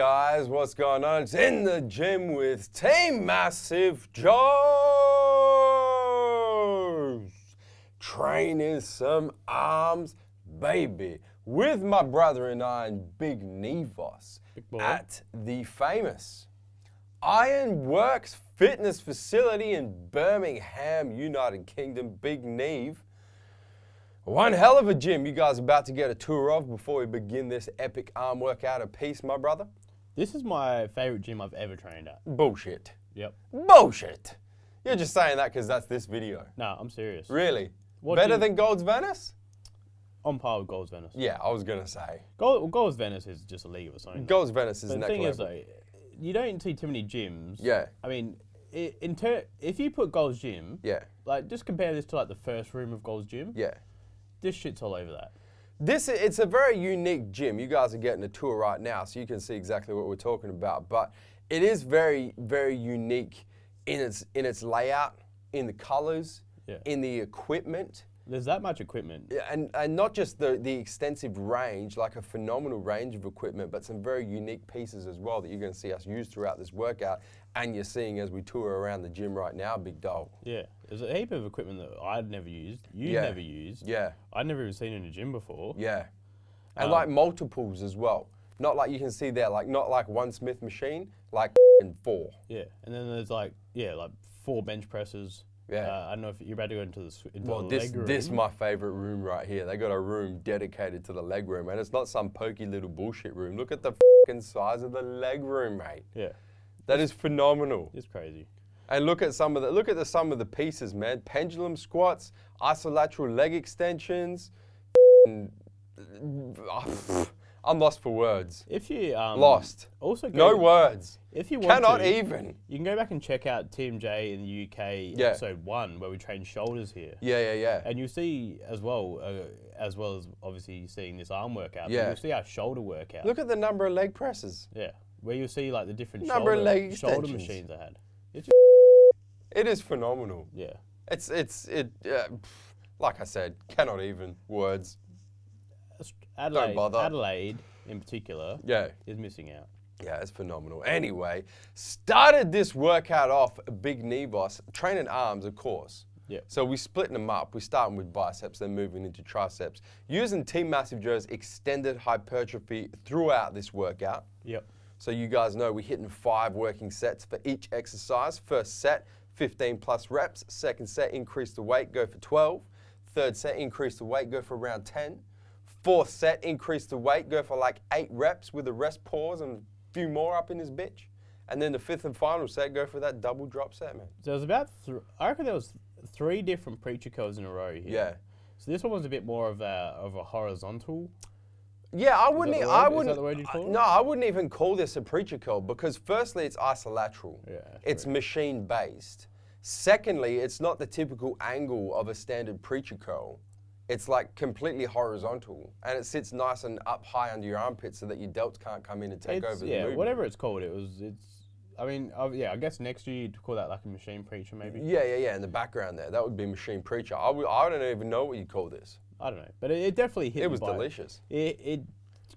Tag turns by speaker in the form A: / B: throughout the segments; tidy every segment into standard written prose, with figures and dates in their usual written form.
A: guys, what's going on? It's In the Gym with Team MassiveJoes. Training some arms, baby. With my brother and I and Big Neve at the famous Ironworks Fitness Facility in Birmingham, United Kingdom. Big Neve. One hell of a gym you guys are about to get a tour of before we begin this epic arm workout of peace, my brother.
B: This is my favorite gym I've ever trained at.
A: Bullshit.
B: Yep.
A: Bullshit. You're just saying that because that's this video.
B: No, I'm serious.
A: Really? Better than Gold's Venice?
B: On par with Gold's Venice.
A: Yeah, I was going to say.
B: Gold's Venice is just a league of its own.
A: Gold's Venice is
B: but
A: next
B: the thing
A: level.
B: is, though, you don't see too many gyms.
A: Yeah.
B: I mean, if you put Gold's Gym,
A: Yeah.
B: like just compare this to like the first room of Gold's Gym.
A: Yeah.
B: This shit's all over that.
A: It's a very unique gym. You guys are getting a tour right now, so you can see exactly what we're talking about. But it is very, very unique in its layout, in the colors, in the equipment.
B: There's that much equipment.
A: And not just the extensive range, like a phenomenal range of equipment, but some very unique pieces as well that you're going to see us use throughout this workout, and you're seeing as we tour around the gym right now, big dog.
B: Yeah, there's a heap of equipment that I'd never used, you've never used.
A: Yeah.
B: I'd never even seen in a gym before.
A: Yeah. And like multiples as well. Not like you can see there, like not like one Smith machine, like 4.
B: Yeah, and then there's like 4 bench presses.
A: Yeah.
B: I don't know if you're about to go into the
A: this
B: leg room.
A: this is my favorite room right here. They got a room dedicated to the leg room, and it's not some pokey little bullshit room. Look at the fucking size of the leg room, mate.
B: Yeah.
A: That is phenomenal.
B: It's crazy.
A: And look at some of the pieces, man. Pendulum squats, isolateral leg extensions. I'm lost for words.
B: If you
A: lost.
B: Also
A: no words.
B: If you want
A: cannot
B: to,
A: even.
B: You can go back and check out Team J in the UK episode 1 where we train shoulders here.
A: Yeah.
B: And you'll see as well as obviously seeing this arm workout.
A: Yeah.
B: You'll see our shoulder workout.
A: Look at the number of leg presses.
B: Yeah. Where you'll see like the different
A: number of leg
B: shoulder
A: extensions.
B: machines I had.
A: It is phenomenal.
B: Yeah.
A: Like I said, cannot even words. Don't bother.
B: Adelaide in particular is missing out.
A: Yeah, it's phenomenal. Anyway, started this workout off, Big Nevos, training arms, of course.
B: Yeah.
A: So we're splitting them up. We're starting with biceps, then moving into triceps. Using Team MassiveJoes extended hypertrophy throughout this workout.
B: Yep.
A: So you guys know we're hitting 5 working sets for each exercise. First set, 15 plus reps. Second set, increase the weight, go for 12. Third set, increase the weight, go for around 10. Fourth set, increase the weight, go for like 8 reps with a rest pause and a few more up in his bitch. And then the 5th and final set, go for that double drop set, man.
B: So it was about, I reckon there was 3 different preacher curls in a row here.
A: Yeah.
B: So this one was a bit more of a horizontal.
A: Yeah, I wouldn't.
B: Is that the word you'd call it?
A: No, I wouldn't even call this a preacher curl because firstly, it's isolateral.
B: Yeah.
A: It's machine based. Secondly, it's not the typical angle of a standard preacher curl. It's like completely horizontal, and it sits nice and up high under your armpit so that your delts can't come in and take over the movement.
B: Whatever it's called, I guess next year you'd call that like a machine preacher maybe.
A: Yeah, in the background there. That would be machine preacher. I don't even know what you'd call this.
B: I don't know, but it definitely hit.
A: It was delicious.
B: It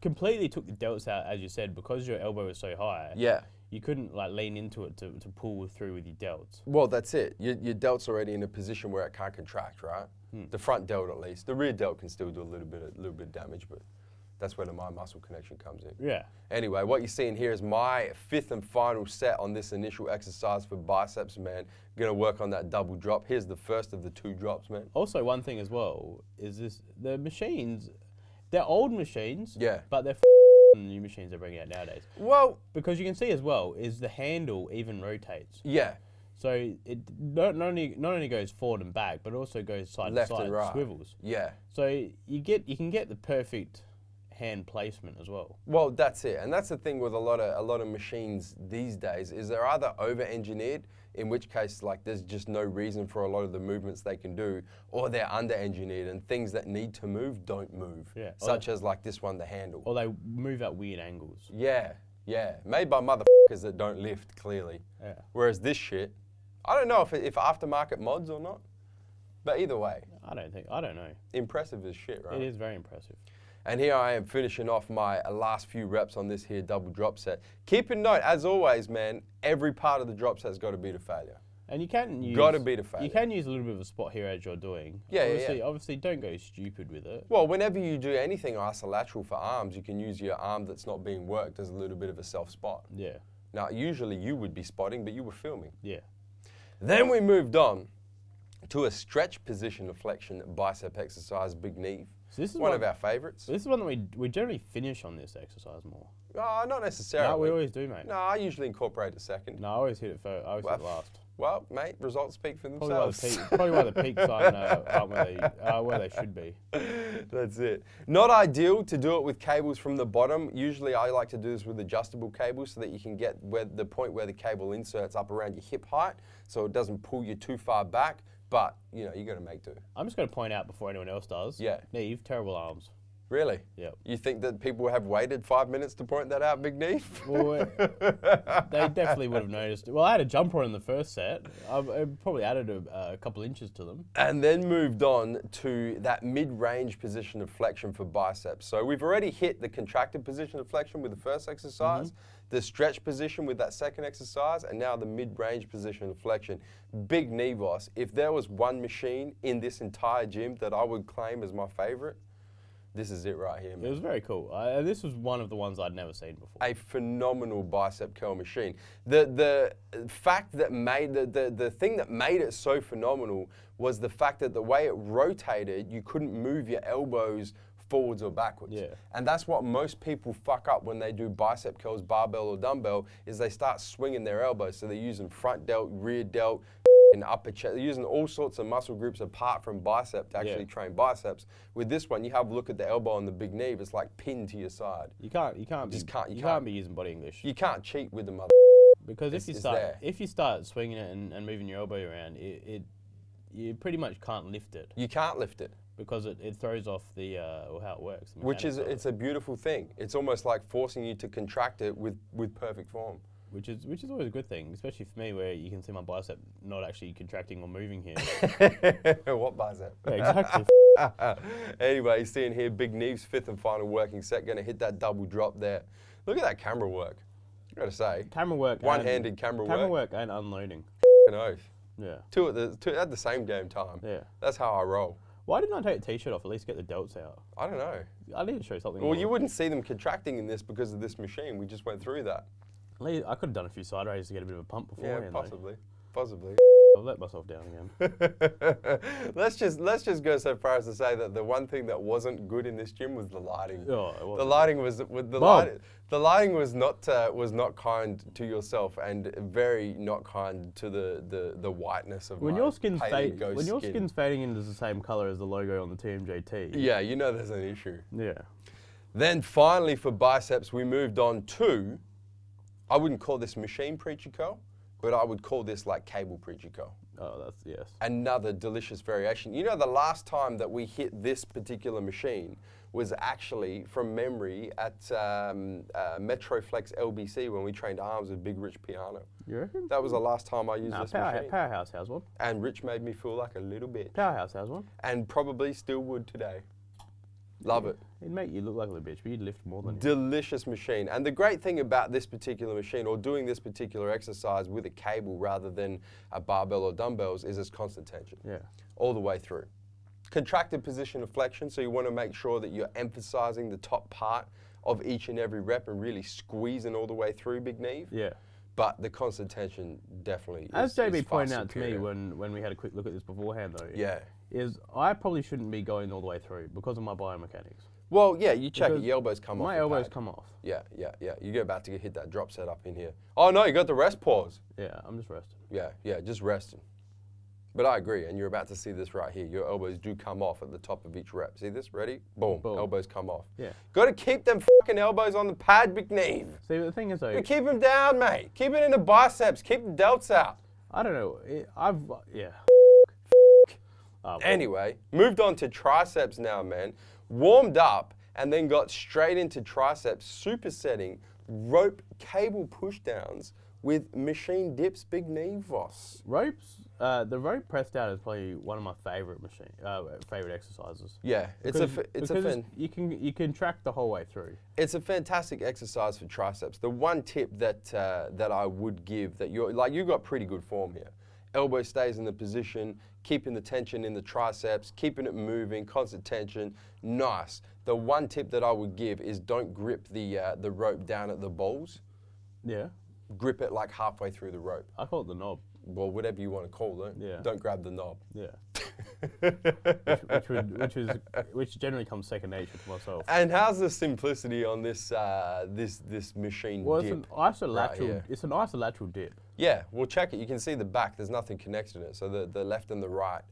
B: completely took the delts out, as you said, because your elbow was so high.
A: Yeah.
B: You couldn't like lean into it to pull through with your delts.
A: Well, that's it. Your delt's already in a position where it can't contract, right? The front delt at least. The rear delt can still do a little bit of damage, but that's where the mind muscle connection comes in.
B: Yeah.
A: Anyway, what you're seeing here is my 5th and final set on this initial exercise for biceps, man. Gonna work on that double drop. Here's the first of the 2 drops, man.
B: Also, one thing as well is the machines. They're old machines.
A: Yeah.
B: But they're new machines they're bringing out nowadays.
A: Well,
B: because you can see as well is the handle even rotates.
A: Yeah.
B: So it not only goes forward and back, but also goes side
A: left
B: to side,
A: and right.
B: swivels.
A: Yeah.
B: So you can get the perfect hand placement as well.
A: Well, that's it, and that's the thing with a lot of machines these days is they're either over-engineered, in which case like there's just no reason for a lot of the movements they can do, or they're under-engineered and things that need to move don't move.
B: Yeah.
A: Such as like this one, the handle.
B: Or they move at weird angles.
A: Yeah, made by motherfuckers that don't lift clearly.
B: Yeah.
A: Whereas this shit, I don't know if aftermarket mods or not, but either way.
B: I don't know.
A: Impressive as shit, right?
B: It is very impressive.
A: And here I am finishing off my last few reps on this here double drop set. Keep in note, as always, man, every part of the drop set's got to be to failure.
B: And you can use...
A: Got to be to failure.
B: You can use a little bit of a spot here as you're doing.
A: Yeah,
B: Obviously, don't go stupid with it.
A: Well, whenever you do anything Isil for arms, you can use your arm that's not being worked as a little bit of a self spot.
B: Yeah.
A: Now, usually you would be spotting, but you were filming.
B: Yeah.
A: Then we moved on to a stretch position of flexion bicep exercise, Big Neve.
B: So this is
A: one of our favourites.
B: This is one that we generally finish on this exercise more.
A: Not necessarily.
B: No, we always do, mate.
A: No, I usually incorporate a second.
B: No, I always hit it first. I always hit it last.
A: Well, mate, results speak for themselves.
B: Probably why the peaks aren't where they should be.
A: That's it. Not ideal to do it with cables from the bottom. Usually I like to do this with adjustable cables so that you can get the point where the cable inserts up around your hip height so it doesn't pull you too far back. But, you know, you got to make do.
B: I'm just going to point out before anyone else does.
A: Yeah.
B: Neve, terrible arms.
A: Really?
B: Yep.
A: You think that people have waited 5 minutes to point that out, Big Neve?
B: Well, they definitely would have noticed. Well, I had a jumper in the first set. I probably added a couple inches to them.
A: And then moved on to that mid-range position of flexion for biceps. So we've already hit the contracted position of flexion with the first exercise, the stretch position with that second exercise, and now the mid-range position of flexion. Big Nevos, if there was one machine in this entire gym that I would claim as my favorite, this is it right here, man.
B: It was very cool. This was one of the ones I'd never seen before.
A: A phenomenal bicep curl machine. The fact that made the thing that made it so phenomenal was the fact that the way it rotated, you couldn't move your elbows forwards or backwards.
B: Yeah.
A: And that's what most people fuck up when they do bicep curls, barbell or dumbbell, is they start swinging their elbows. So they're using front delt, rear delt, and upper chest. They're using all sorts of muscle groups apart from bicep to actually train biceps. With this one, you have a look at the elbow on the Big Neve. It's like pinned to your side.
B: You can't be using body English.
A: You can't cheat with the mother.
B: Because if you start swinging it and moving your elbow around, you pretty much can't lift it.
A: You can't lift it.
B: Because it throws off how it works.
A: It's a beautiful thing. It's almost like forcing you to contract it with perfect form.
B: Which is always a good thing, especially for me, where you can see my bicep not actually contracting or moving here.
A: What bicep?
B: Yeah, exactly.
A: Anyway, you're seeing here Big Neve's fifth and final working set. Going to hit that double drop there. Look at that camera work. I got to say.
B: Camera work.
A: One-handed camera work.
B: Camera work and unloading.
A: An oath.
B: Yeah.
A: Two at the same damn time.
B: Yeah.
A: That's how I roll.
B: Why didn't I take the t-shirt off, at least get the delts out?
A: I don't know.
B: I need to show something
A: Well,
B: more.
A: you wouldn't see them contracting in this because of this machine. We just went through that.
B: I could have done a few side raises to get a bit of a pump before.
A: Yeah, possibly. Possibly.
B: I'll let myself down again.
A: let's just go so far as to say that the one thing that wasn't good in this gym was the lighting.
B: Oh, it wasn't.
A: The lighting was not kind to yourself and very not kind to the whiteness of
B: when
A: my
B: your skin's
A: skin.
B: fading into the same color as the logo on the TMJT.
A: Yeah, you know there's an issue.
B: Yeah.
A: Then finally for biceps we moved on to, I wouldn't call this machine preacher curl, but I would call this like cable preacher curl.
B: Oh, that's, yes.
A: Another delicious variation. You know, the last time that we hit this particular machine was actually, from memory, at Metroflex LBC when we trained arms with Big Rich Piano.
B: You reckon?
A: That was the last time I used this machine.
B: Powerhouse has one.
A: And Rich made me feel like a little bitch.
B: Powerhouse has one.
A: And probably still would today. Love it.
B: It'd make you look like a little bitch, but you'd lift more than him.
A: Delicious machine. And the great thing about this particular machine, or doing this particular exercise with a cable rather than a barbell or dumbbells, is its constant tension.
B: Yeah.
A: All the way through. Contracted position of flexion, so you want to make sure that you're emphasizing the top part of each and every rep and really squeezing all the way through, Big Neve.
B: Yeah.
A: But the constant tension definitely
B: As JB pointed out
A: superior.
B: to me when we had a quick look at this beforehand, though.
A: Yeah.
B: Is I probably shouldn't be going all the way through because of my biomechanics.
A: Well, yeah, you check it.
B: Because
A: Your elbows come off.
B: My elbows come off.
A: Yeah. You're about to hit that drop set up in here. Oh, no, you got the rest pause.
B: Yeah, I'm just resting.
A: Yeah, just resting. But I agree, and you're about to see this right here. Your elbows do come off at the top of each rep. See this? Ready? Boom. Elbows come off.
B: Yeah.
A: Got to keep them fucking elbows on the pad, Big Neve.
B: See, the thing is, though...
A: Keep them down, mate. Keep it in the biceps. Keep the delts out.
B: I don't know. Yeah.
A: Anyway, moved on to triceps now, man. Warmed up and then got straight into triceps, supersetting rope cable pushdowns with machine dips, Big Nevos.
B: Ropes the rope press down is probably one of my favorite favorite exercises.
A: Yeah, it's
B: you can track the whole way through.
A: It's a fantastic exercise for triceps. The one tip that I would give that you've got pretty good form here. Elbow stays in the position, keeping the tension in the triceps, keeping it moving, constant tension, nice. The one tip that I would give is don't grip the rope down at the balls.
B: Yeah.
A: Grip it like halfway through the rope.
B: I call it the knob.
A: Well, whatever you want to call it.
B: Yeah.
A: Don't grab the knob.
B: Yeah. which generally comes second nature to myself.
A: And how's the simplicity on this this machine
B: Well,
A: dip?
B: It's an isolateral. It's an isolateral dip.
A: Yeah, well, check it. You can see the back. There's nothing connected in it. So the left and the right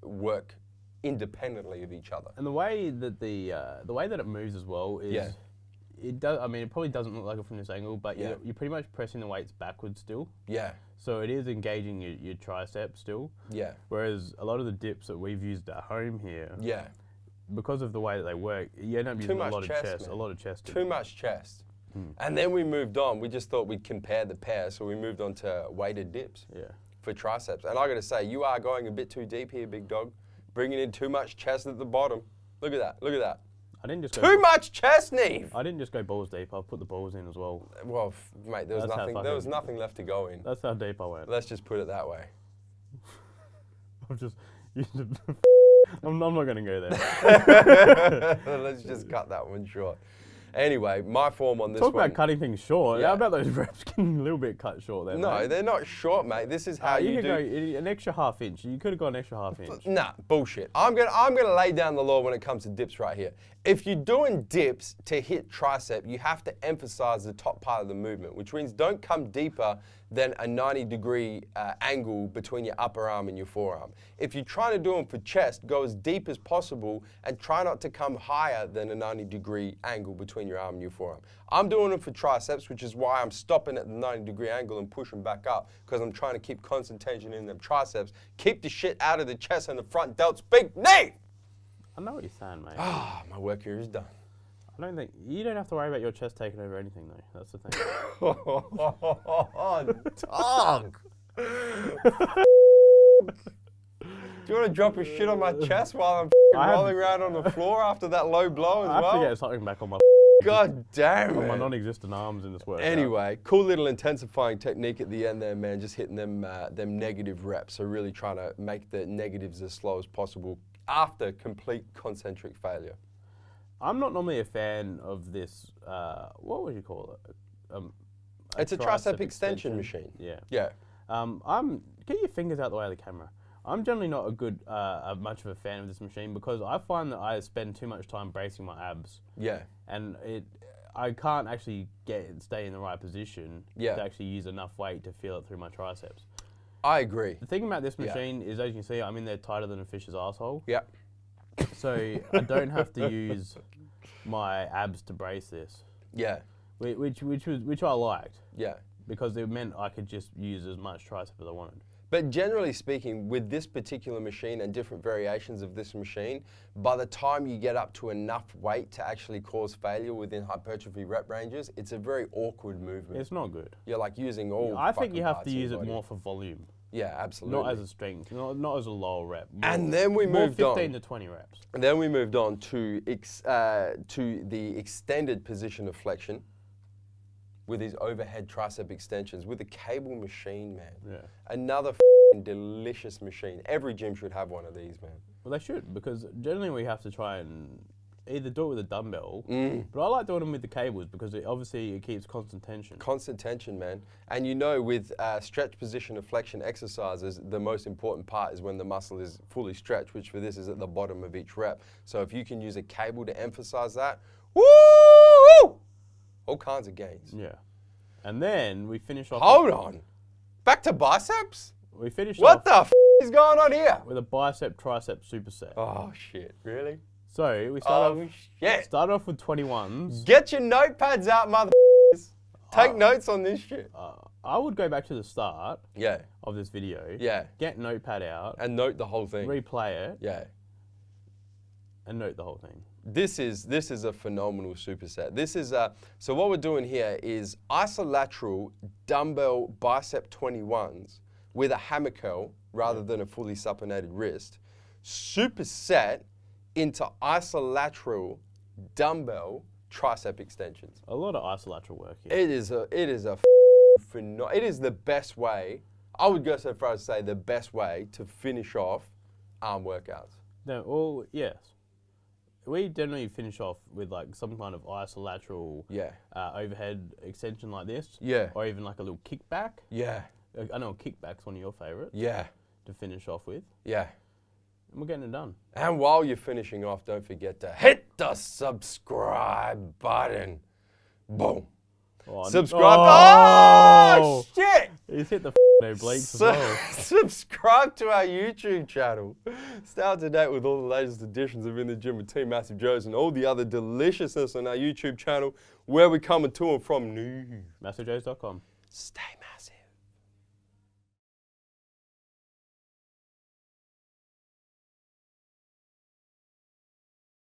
A: work independently of each other.
B: And the way that the way that it moves as well is, it does. I mean, it probably doesn't look like it from this angle, but you're pretty much pressing the weights backwards still.
A: Yeah.
B: So it is engaging your tricep still.
A: Yeah.
B: Whereas a lot of the dips that we've used at home here,
A: Yeah.
B: because of the way that they work, you end up using a lot of chest.
A: Man.
B: A lot of chest.
A: Too much chest. And then we moved on. We just thought we'd compare the pair, so we moved on to weighted dips.
B: Yeah.
A: For triceps. And I got to say, you are going a bit too deep here, big dog. Bringing in too much chest at the bottom. Look at that. Look at that.
B: I didn't just
A: too much chest, Neve.
B: I didn't just go balls deep. I put the balls in as well.
A: Well, mate, there was nothing left to go in.
B: That's how deep I went.
A: Let's just put it that way.
B: I'm not going to go there.
A: Let's just cut that one short. Anyway, my form on this
B: Talk
A: one.
B: about cutting things short.
A: Yeah.
B: How about those reps getting a little bit cut short there?
A: No,
B: mate?
A: they're not short, mate. This is how you
B: could
A: do.
B: go an extra half inch. You could have gone an extra half inch.
A: Nah, bullshit. I'm gonna lay down the law when it comes to dips right here. If you're doing dips to hit tricep, you have to emphasize the top part of the movement, which means don't come deeper than a 90-degree angle between your upper arm and your forearm. If you're trying to do them for chest, go as deep as possible and try not to come higher than a 90-degree angle between your arm and your forearm. I'm doing them for triceps, which is why I'm stopping at the 90-degree angle and pushing back up, because I'm trying to keep constant tension in them triceps. Keep the shit out of the chest and the front delts. Big Neve!
B: I know what you're saying, mate.
A: Ah, my work here is done.
B: I don't think you don't have to worry about your chest taking over anything, though. That's the thing.
A: Dog! Do you want to drop a shit on my chest while I'm rolling around on the floor after that low blow as well?
B: I have to get something back on my
A: God damn it.
B: my non-existent arms in this workout.
A: Anyway, cool little intensifying technique at the end there, man. Just hitting them negative reps. So really trying to make the negatives as slow as possible after complete concentric failure.
B: I'm not normally a fan of this. What would you call it?
A: It's a tricep extension machine.
B: Yeah.
A: Yeah.
B: Get your fingers out the way of the camera. I'm generally not much of a fan of this machine because I find that I spend too much time bracing my abs.
A: Yeah.
B: And I can't actually stay in the right position to actually use enough weight to feel it through my triceps.
A: I agree.
B: The thing about this machine is, as you can see, I'm in there tighter than a fish's asshole.
A: Yeah.
B: So I don't have to use my abs to brace this.
A: Yeah.
B: Which I liked.
A: Yeah.
B: Because it meant I could just use as much tricep as I wanted.
A: But generally speaking, with this particular machine and different variations of this machine, by the time you get up to enough weight to actually cause failure within hypertrophy rep ranges, it's a very awkward movement.
B: It's not good.
A: You're like using all
B: I think you have to use it more for volume.
A: Yeah, absolutely.
B: Not as a strength, not as a lower rep.
A: And then we moved on.
B: 15 to 20 reps.
A: And then we moved on to the extended position of flexion with these overhead tricep extensions with a cable machine, man.
B: Yeah.
A: Another delicious machine. Every gym should have one of these, man.
B: Well, they should, because generally we have to try and either do it with a dumbbell, but I like doing them with the cables because it keeps constant tension.
A: Constant tension, man. And you know, with stretch position of flexion exercises, the most important part is when the muscle is fully stretched, which for this is at the bottom of each rep. So if you can use a cable to emphasize that, woo! All kinds of gains.
B: Yeah. And then we finish off...
A: Hold on. Back to biceps?
B: We finished
A: What
B: off
A: the f is going on here?
B: with a bicep tricep superset.
A: Oh, shit. Really?
B: So we started off with 21s.
A: Get your notepads out, motherfuckers. Take notes on this shit.
B: I would go back to the start
A: Yeah.
B: of this video.
A: Yeah.
B: Get notepad out.
A: And note the whole thing.
B: Replay it.
A: Yeah.
B: And note the whole thing.
A: This is a phenomenal superset. This is so what we're doing here is Isil Lateral dumbbell bicep 21s with a hammer curl rather than a fully supinated wrist. Superset into Lateral dumbbell tricep extensions.
B: A lot of isolateral work here.
A: It is the best way. I would go so far as to say the best way to finish off arm workouts.
B: No, well, yes. We generally finish off with like some kind of isolateral overhead extension like this.
A: Yeah.
B: Or even like a little kickback.
A: Yeah.
B: I know kickback's one of your favourites.
A: Yeah.
B: To finish off with.
A: Yeah.
B: And we're getting it done.
A: And while you're finishing off, don't forget to hit the subscribe button. Boom.
B: Oh,
A: Subscribe. Oh, shit.
B: He's hit the obliques as well.
A: Subscribe to our YouTube channel. Stay up to date with all the latest editions of In the Gym with Team MassiveJoes and all the other deliciousness on our YouTube channel, where we're coming to and from Neve.
B: MassiveJoes.com.
A: Stay